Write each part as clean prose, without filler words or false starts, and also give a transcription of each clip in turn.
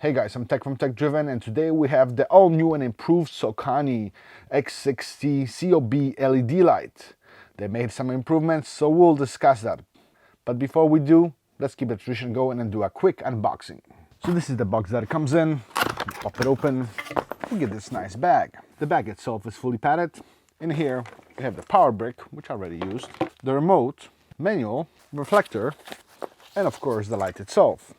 Hey guys, I'm Tech from Tech Driven, and today we have the all new and improved Sokani X60 COB LED light. They made some improvements, so we'll discuss that. But before we do, let's keep the tradition going and do a quick unboxing. So this is the box that it comes in. Pop it open, we get this nice bag. The bag itself is fully padded. In here, we have the power brick, which I already used, the remote, manual, reflector, and of course the light itself.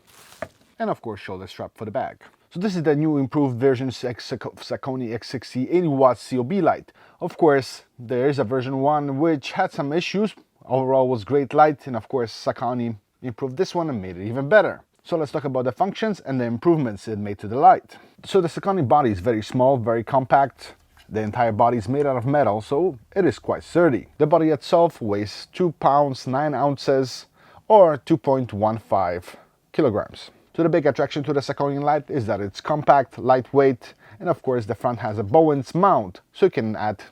And of course shoulder strap for the bag. So this is the new improved version Sokani X60 80W COB light. Of course there is a version 1 which had some issues. Overall was great light, and of course Sokani improved this one and made it even better. So let's talk about the functions and the improvements it made to the light. So the Sokani body is very small, very compact. The entire body is made out of metal, so it is quite sturdy. The body itself weighs 2 pounds 9 ounces or 2.15 kilograms. So the big attraction to the Sokani light is that it's compact, lightweight, and of course the front has a Bowens mount, so you can add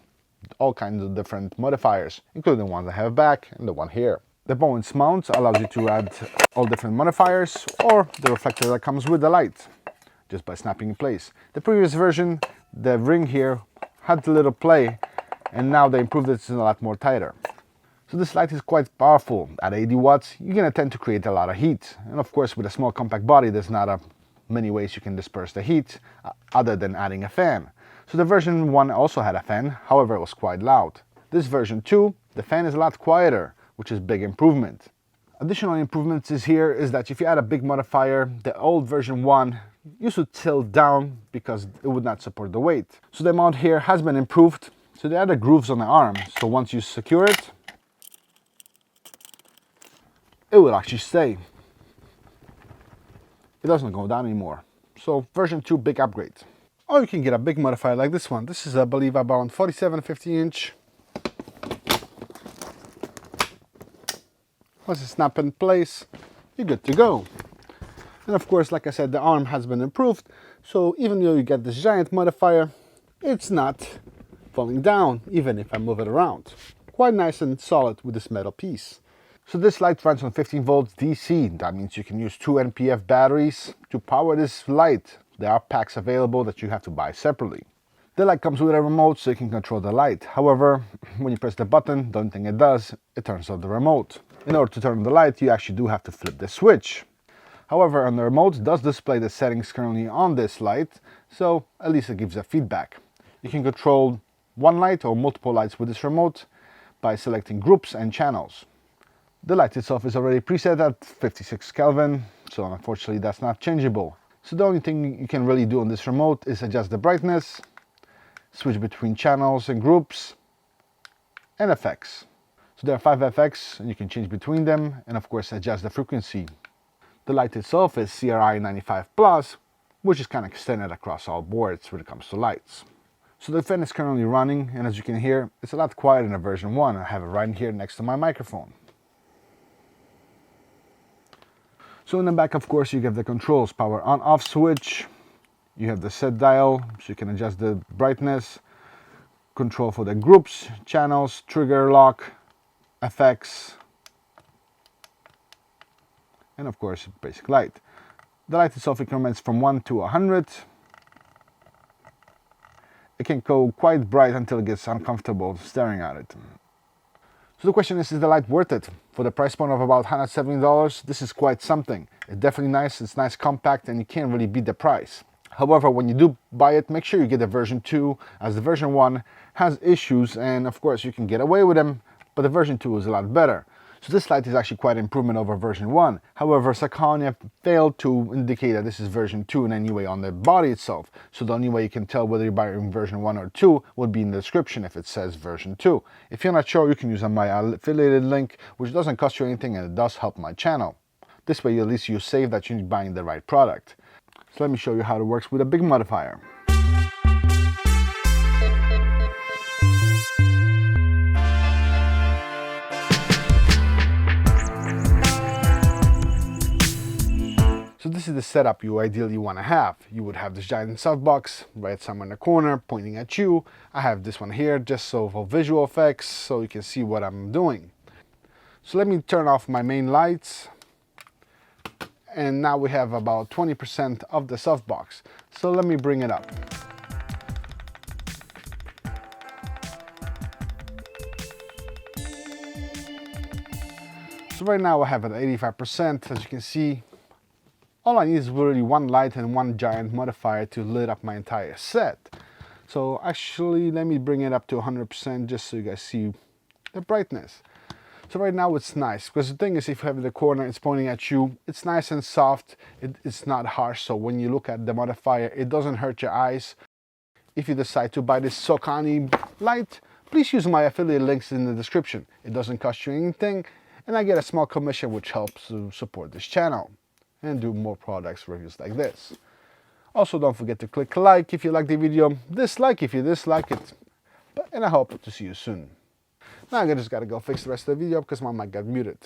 all kinds of different modifiers, including the ones I have back and the one here. The Bowens mount allows you to add all different modifiers or the reflector that comes with the light, just by snapping in place. The previous version, the ring here had a little play, and now they improved it, it's a lot more tighter. So this light is quite powerful. At 80 watts, you're going to tend to create a lot of heat. And of course, with a small compact body, there's not many ways you can disperse the heat other than adding a fan. So the version 1 also had a fan, however, it was quite loud. This version 2, the fan is a lot quieter, which is a big improvement. Additional improvements is that if you add a big modifier, the old version 1 used to tilt down because it would not support the weight. So the mount here has been improved. So they added grooves on the arm. So once you secure it, it will actually stay. It doesn't go down anymore. So version 2, big upgrade. Or you can get a big modifier like this one. This is, I believe, about 47-50 inch. Once it's snapped in place, you're good to go. And of course, like I said, the arm has been improved. So even though you get this giant modifier, it's not falling down, even if I move it around. Quite nice and solid with this metal piece. So this light runs on 15 volts DC. That means you can use 2 NPF batteries to power this light. There are packs available that you have to buy separately. The light comes with a remote so you can control the light. However, when you press the button, the only thing it does, it turns off the remote. In order to turn on the light, you actually do have to flip the switch. However, on the remote, it does display the settings currently on this light, so at least it gives a feedback. You can control one light or multiple lights with this remote by selecting groups and channels. The light itself is already preset at 56 Kelvin, so unfortunately that's not changeable. So the only thing you can really do on this remote is adjust the brightness, switch between channels and groups, and effects. So there are 5 effects and you can change between them, and of course adjust the frequency. The light itself is CRI 95+, which is kind of extended across all boards when it comes to lights. So the fan is currently running, and as you can hear, it's a lot quieter than version 1. I have it right here next to my microphone. So in the back, of course, you have the controls, power on off switch. You have the set dial, so you can adjust the brightness, control for the groups, channels, trigger lock, effects, and of course, basic light. The light itself increments from 1 to 100. It can go quite bright until it gets uncomfortable staring at it. So the question is the light worth it? For the price point of about $170, this is quite something. It's definitely nice, it's nice, compact, and you can't really beat the price. However, when you do buy it, make sure you get the version 2, as the version 1 has issues, and of course you can get away with them, but the version 2 is a lot better. So this light is actually quite an improvement over version 1. However, Sokani failed to indicate that this is version 2 in any way on the body itself. So the only way you can tell whether you're buying version 1 or 2 would be in the description if it says version 2. If you're not sure, you can use my affiliated link, which doesn't cost you anything and it does help my channel. This way, at least you save that you're buying the right product. So let me show you how it works with a big modifier. So this is the setup you ideally want to have. You would have this giant softbox right somewhere in the corner pointing at you. I have this one here just so for visual effects, so you can see what I'm doing. So let me turn off my main lights and now we have about 20% of the softbox. So let me bring it up. So right now I have it at 85%. As you can see, all I need is really one light and one giant modifier to lit up my entire set. So actually, let me bring it up to 100% just so you guys see the brightness. So right now it's nice, because the thing is, if you have the corner, it's pointing at you, it's nice and soft, it's not harsh, so when you look at the modifier, it doesn't hurt your eyes. If you decide to buy this Sokani light, please use my affiliate links in the description. It doesn't cost you anything, and I get a small commission which helps to support this channel and do more products reviews like this. Also, don't forget to click like if you like the video, dislike if you dislike it, and I hope to see you soon. Now I just gotta go fix the rest of the video because my mic got muted.